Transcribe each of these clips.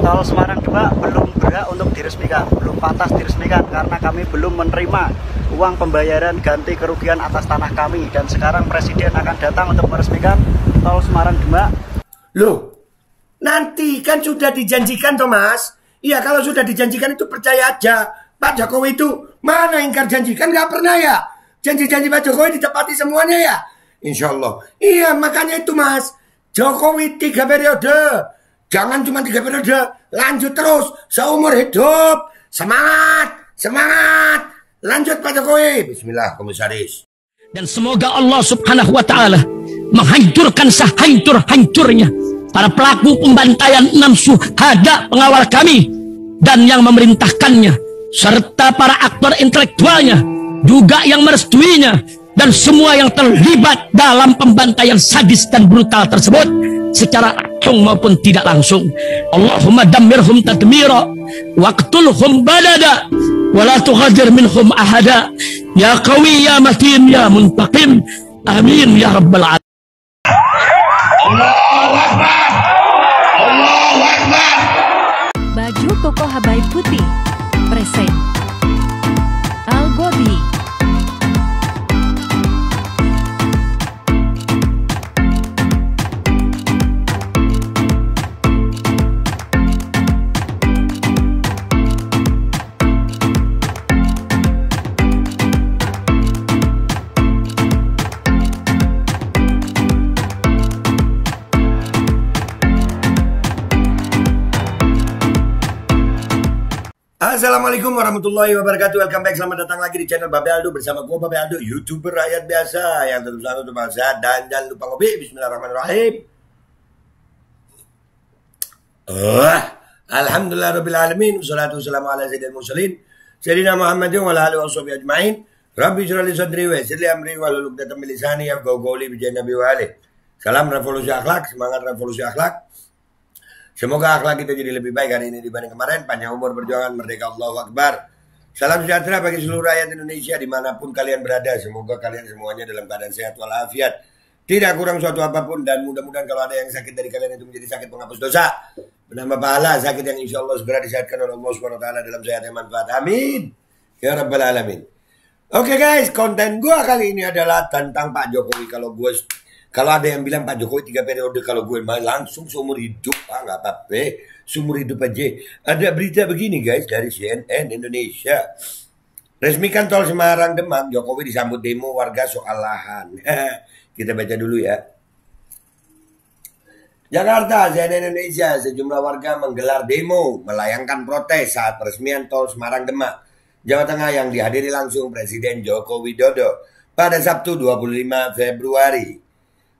Tol Semarang Demak belum berhak untuk diresmikan, belum pantas diresmikan karena kami belum menerima uang pembayaran ganti kerugian atas tanah kami, dan sekarang Presiden akan datang untuk meresmikan Tol Semarang Demak. Loh, nanti kan sudah dijanjikan Thomas. Iya, kalau sudah dijanjikan itu percaya aja. Pak Jokowi itu mana ingkar janji, kan nggak pernah ya. Janji-janji Pak Jokowi ditepati semuanya ya. Insya Allah. Iya, makanya itu Mas, Jokowi 3 periode. Jangan cuma 3 periode, lanjut terus seumur hidup. Semangat, semangat. Lanjut Pak Jokowi. Bismillah, Komisaris. Dan semoga Allah Subhanahu wa Ta'ala menghancurkan sehancur-hancurnya para pelaku pembantaian 6 syuhada pengawal kami dan yang memerintahkannya, serta para aktor intelektualnya juga yang merestuinya, dan semua yang terlibat dalam pembantaian sadis dan brutal tersebut secara langsung maupun tidak langsung. Allahumma dammirhum tadmira waqtulhum balada wala tughadir minhum ahada ya qawi ya matin ya muntaqim amin ya rabbal alamin. Allahu Akbar, Allahu Akbar. Baju koko Habaib putih present Al Gobi. Assalamualaikum warahmatullahi wabarakatuh. Welcome back, selamat datang lagi di channel Babe Aldo bersama gue Babe Aldo, YouTuber rakyat biasa yang tetap selalu untuk bangsa dan jangan lupa ngopi. Bismillahirrahmanirrahim. Alhamdulillah rabbil alamin, wassalatu wassalamu ala sayyidil mursalin sayyidina Muhammadin wa ala alihi washabihi ajmain. Rabbi shrah li sadri wa yassir li amri wahlul 'uqdatam min lisani yafqahu qawli bi nabi wa alihi. Salam revolusi akhlak, semangat revolusi akhlak. Semoga akhlak kita jadi lebih baik hari ini dibanding kemarin. Panjang umur, perjuangan, merdeka, Allahu Akbar. Salam sejahtera bagi seluruh rakyat Indonesia dimanapun kalian berada. Semoga kalian semuanya dalam keadaan sehat walafiat, tidak kurang suatu apapun, dan mudah-mudahan kalau ada yang sakit dari kalian itu menjadi sakit penghapus dosa, menambah pahala, sakit yang insya Allah segera disehatkan oleh Allah SWT dalam sehat yang manfaat. Amin ya rabbal alamin. Oke guys, konten gue kali ini adalah tentang Pak Jokowi. Kalau ada yang bilang Pak Jokowi 3 periode, kalau gue main langsung seumur hidup, nggak apa-apa, seumur hidup aja. Ada berita begini guys dari CNN Indonesia. Resmikan Tol Semarang Demak, Jokowi disambut demo warga soal lahan. Kita baca dulu ya. Jakarta, CNN Indonesia, sejumlah warga menggelar demo melayangkan protes saat peresmian Tol Semarang Demak, Jawa Tengah yang dihadiri langsung Presiden Joko Widodo pada Sabtu 25 Februari.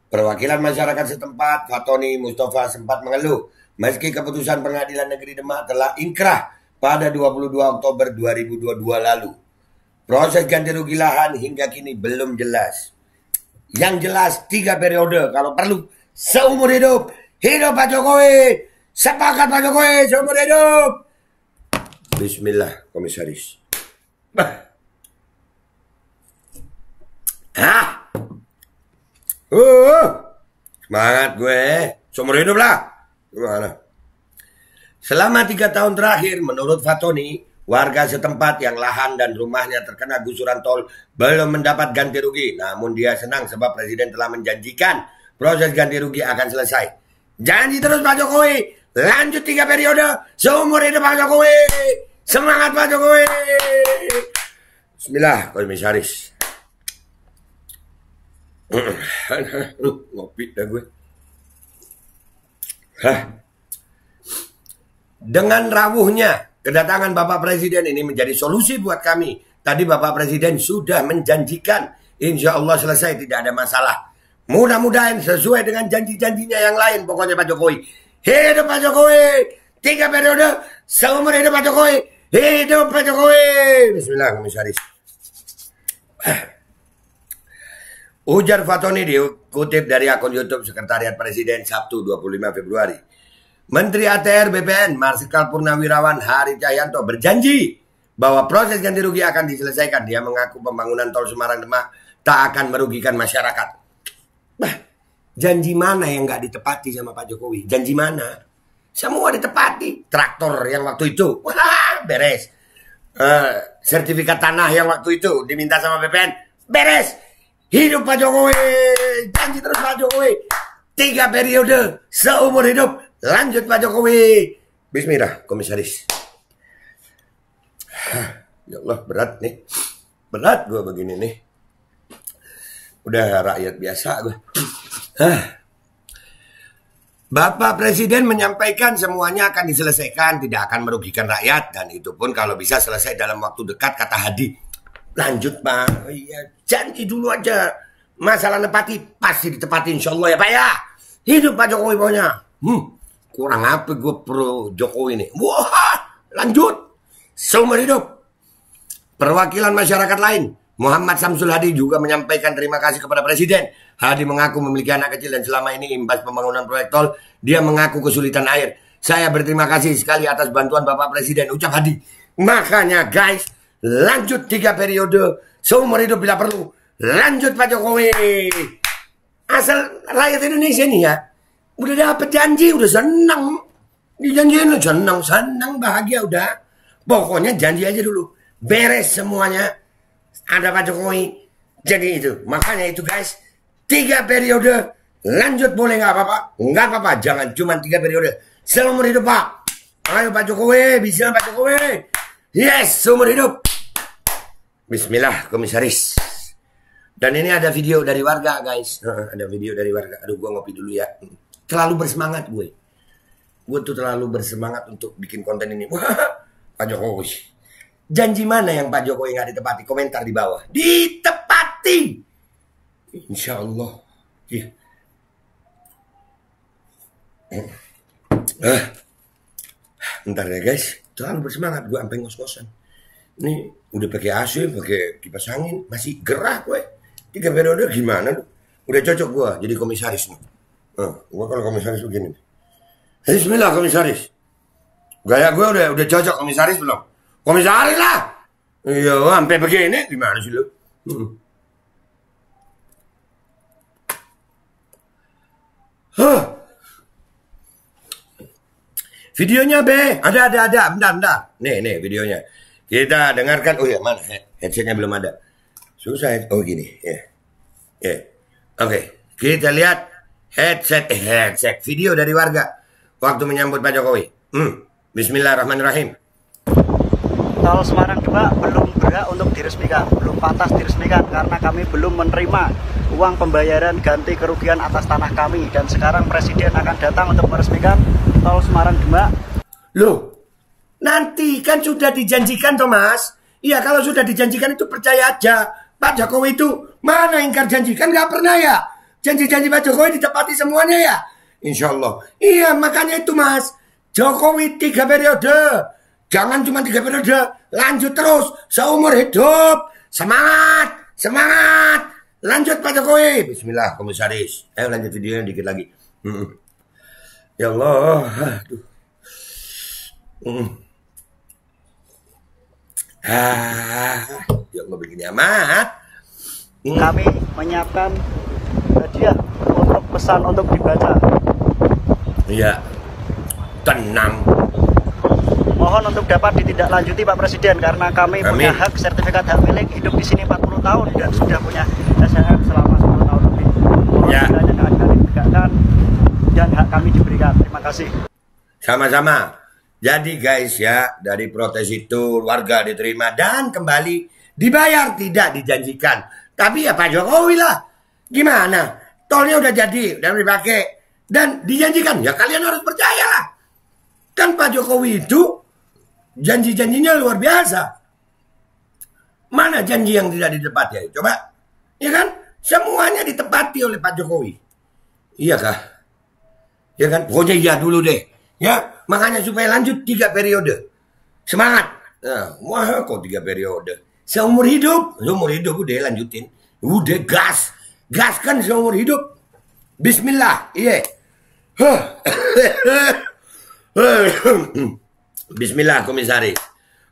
Perwakilan masyarakat setempat, Fatoni Mustafa, sempat mengeluh meski keputusan Pengadilan Negeri Demak telah inkrah pada 22 Oktober 2022 lalu. Proses ganti rugi lahan hingga kini belum jelas. Yang jelas 3 periode, kalau perlu seumur hidup. Hidup Pak Jokowi, sepakat Pak Jokowi, seumur hidup. Bismillah, Komisaris. Semangat gue, seumur hidup lah. Gimana? Selama 3 tahun terakhir, menurut Fatoni, warga setempat yang lahan dan rumahnya terkena gusuran tol belum mendapat ganti rugi. Namun dia senang sebab Presiden telah menjanjikan proses ganti rugi akan selesai. Janji terus Pak Jokowi, lanjut 3 periode, seumur hidup Pak Jokowi. Semangat Pak Jokowi. Bismillah, Komisaris. Ngopi dah gue. Dengan rawuhnya kedatangan Bapak Presiden ini menjadi solusi buat kami. Tadi Bapak Presiden sudah menjanjikan insya Allah selesai, tidak ada masalah. Mudah-mudahan sesuai dengan janji-janjinya yang lain. Pokoknya Pak Jokowi, hidup Pak Jokowi, 3 periode, seumur hidup Pak Jokowi, hidup Pak Jokowi. Bismillah, Komisaris. Ujar Fatoni dikutip dari akun YouTube Sekretariat Presiden Sabtu 25 Februari. Menteri ATR BPN Marsikal Purnawirawan Hari Cahyanto berjanji bahwa proses ganti rugi akan diselesaikan. Dia mengaku pembangunan Tol Semarang Demak tak akan merugikan masyarakat. Janji mana yang nggak ditepati sama Pak Jokowi? Janji mana? Semua ditepati. Traktor yang waktu itu, wah, beres. Sertifikat tanah yang waktu itu diminta sama BPN, beres. Hidup Pak Jokowi. Janji terus Pak Jokowi. 3 periode seumur hidup. Lanjut Pak Jokowi. Bismillah, komisaris. Ya Allah, berat nih. Berat gue begini nih. Udah rakyat biasa gue. Bapak Presiden menyampaikan semuanya akan diselesaikan, tidak akan merugikan rakyat, dan itu pun kalau bisa selesai dalam waktu dekat, kata Hadi. Lanjut Pak, iya, janji dulu aja. Masalah nepati pasti ditepati insya Allah ya Pak ya. Hidup Pak Jokowi pokoknya. Kurang apa gue pro Jokowi nih. Wah, lanjut. Seumur hidup. Perwakilan masyarakat lain, Muhammad Samsul Hadi juga menyampaikan terima kasih kepada Presiden. Hadi mengaku memiliki anak kecil dan selama ini imbas pembangunan proyek tol, dia mengaku kesulitan air. Saya berterima kasih sekali atas bantuan Bapak Presiden, ucap Hadi. Makanya guys, lanjut 3 periode, seumur hidup bila perlu. Lanjut Pak Jokowi. Asal rakyat Indonesia nih ya, udah dapet janji, udah senang. Dijanjiin senang, bahagia udah. Pokoknya janji aja dulu. Beres semuanya. Ada Pak Jokowi. Jadi itu, makanya itu guys, 3 periode, lanjut boleh nggak apa-apa? Nggak apa-apa, jangan cuma 3 periode. Seumur hidup Pak. Ayo Pak Jokowi, bisa Pak Jokowi. Yes, seumur hidup. Bismillah, komisaris. Dan ini ada video dari warga guys. Ada video dari warga. Aduh, gue ngopi dulu ya. Terlalu bersemangat gue. Gue tuh terlalu bersemangat untuk bikin konten ini. Wah, Pak Jokowi. Janji mana yang Pak Jokowi nggak ditepati? Komentar di bawah. Ditepati. Insya Allah. Iya. Bentar ya guys. Terlalu bersemangat gue sampai ngos-ngosan. Ini udah pakai AC, pakai kipas angin, masih gerah gue. 3 periode gimana? Udah cocok gue jadi komisaris nih. Gue kalau komisaris begini. Bismillah komisaris. Gaya gue udah cocok komisaris belum? Komisaris lah. Iya, sampai begini gimana sih lu? Videonya be, ada. Bentar. Nih videonya. Kita dengarkan. Oh ya, mana? Headsetnya belum ada. Susah. Oh gini. Ya. Oke. Kita lihat headset video dari warga waktu menyambut Pak Jokowi. Bismillahirrahmanirrahim. Tol Semarang 2 belum berhak untuk diresmikan, belum pantas diresmikan karena kami belum menerima uang pembayaran ganti kerugian atas tanah kami, dan sekarang Presiden akan datang untuk meresmikan Tol Semarang 2. Loh, nanti kan sudah dijanjikan Thomas. Iya, kalau sudah dijanjikan itu percaya aja. Pak Jokowi itu mana ingkar janji, kan nggak pernah ya. Janji-janji Pak Jokowi ditepati semuanya ya. Insya Allah. Iya, makanya itu Mas. Jokowi 3 periode. Jangan cuma 3 periode, lanjut terus seumur hidup. Semangat. Lanjut Pak Jokowi. Bismillah komisaris. Ayo lanjut videonya dikit lagi. Ya Allah. Aduh. Ya Allah begini amat. Kami menyiapkan hadiah untuk pesan untuk dibaca. Iya. Tenang. Mohon untuk dapat ditindaklanjuti Pak Presiden karena kami punya hak sertifikat hak milik, hidup di sini 40 tahun dan sudah punya SHM selama 10 tahun lebih. Mohon kiranya keadilan ditegakkan dan hak kami diberikan. Terima kasih. Sama-sama. Jadi guys ya, dari protes itu warga diterima dan kembali dibayar, tidak dijanjikan. Tapi ya Pak Jokowi lah. Gimana? Tolnya udah jadi, udah dipakai dan dijanjikan. Ya kalian harus percayalah. Kan Pak Jokowi itu janji-janjinya luar biasa. Mana janji yang tidak ditepati ya? Coba. Ya kan? Semuanya ditepati oleh Pak Jokowi. Iya kah? Ya kan? Pokoknya iya dulu deh. Ya, makanya supaya lanjut 3 periode. Semangat. Nah, wah kok 3 periode. Seumur hidup udah lanjutin. Udah gas. Gas kan seumur hidup. Bismillah. Iya. Bismillah komisaris.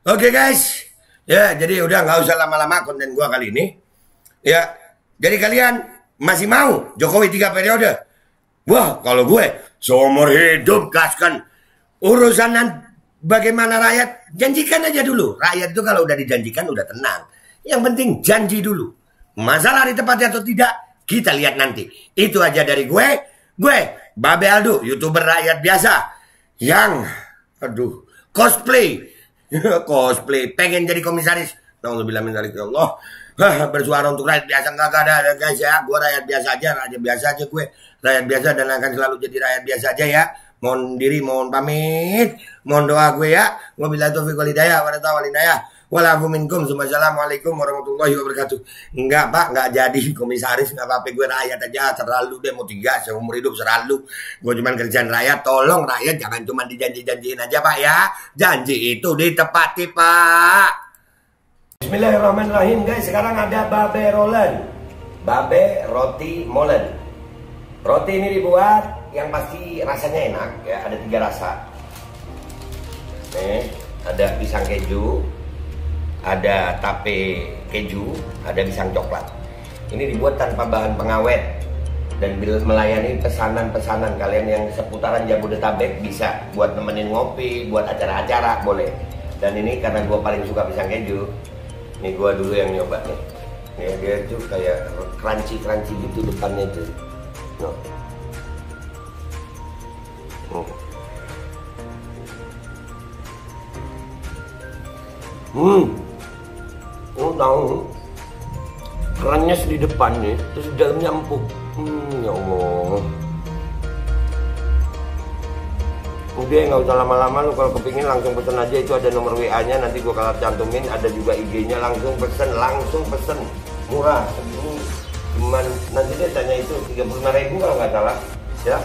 Oke guys. Ya, jadi udah nggak usah lama-lama konten gua kali ini. Ya, jadi kalian masih mau Jokowi 3 periode? Wah, kalau gue seumur hidup gaskan. Urusan bagaimana rakyat, janjikan aja dulu. Rakyat itu kalau udah dijanjikan udah tenang. Yang penting janji dulu. Masalah ditepati atau tidak, kita lihat nanti. Itu aja dari gue. Gue, Babe Aldo, YouTuber rakyat biasa. Yang, cosplay. Cosplay, pengen jadi komisaris. Alhamdulillah ya Allah. Bersuara untuk rakyat biasa. Enggak ada guys ya. Gue rakyat biasa aja. Rakyat biasa aja gue. Rakyat biasa dan akan selalu jadi rakyat biasa aja ya. Mohon diri, mohon pamit, mohon doa gue ya. Wabillahi taufiq wal hidayah, walafu minkum. Assalamualaikum warahmatullahi wabarakatuh. Enggak Pak, enggak jadi komisaris, enggak apa-apa, gue rakyat aja, terlalu deh mau 3 seumur hidup selalu. Gue cuman kerjaan rakyat, tolong rakyat jangan cuma dijanji-janjiin aja Pak ya. Janji itu ditepati Pak. Bismillahirrahmanirrahim guys, sekarang ada Babe Rolen. Babe roti molen. Roti ini dibuat yang pasti rasanya enak ya, ada 3 rasa. Nih, ada pisang keju, ada tape keju, ada pisang coklat. Ini dibuat tanpa bahan pengawet dan melayani pesanan-pesanan kalian yang seputaran Jabodetabek, bisa buat nemenin ngopi, buat acara-acara boleh. Dan ini karena gue paling suka pisang keju, nih gue dulu yang nyoba nih. Nih dia tuh kayak crunchy gitu depannya tuh. No. Tahu kerannya di depan nih, terus di dalamnya empuk. Ya Allah. Udah nggak usah lama-lama, lu kalau kepingin langsung pesen aja, itu ada nomor WA-nya, nanti gua kalau cantumin, ada juga IG-nya, langsung pesen, murah. Cuman nanti dia tanya itu 35.000 kalau nggak salah, ya.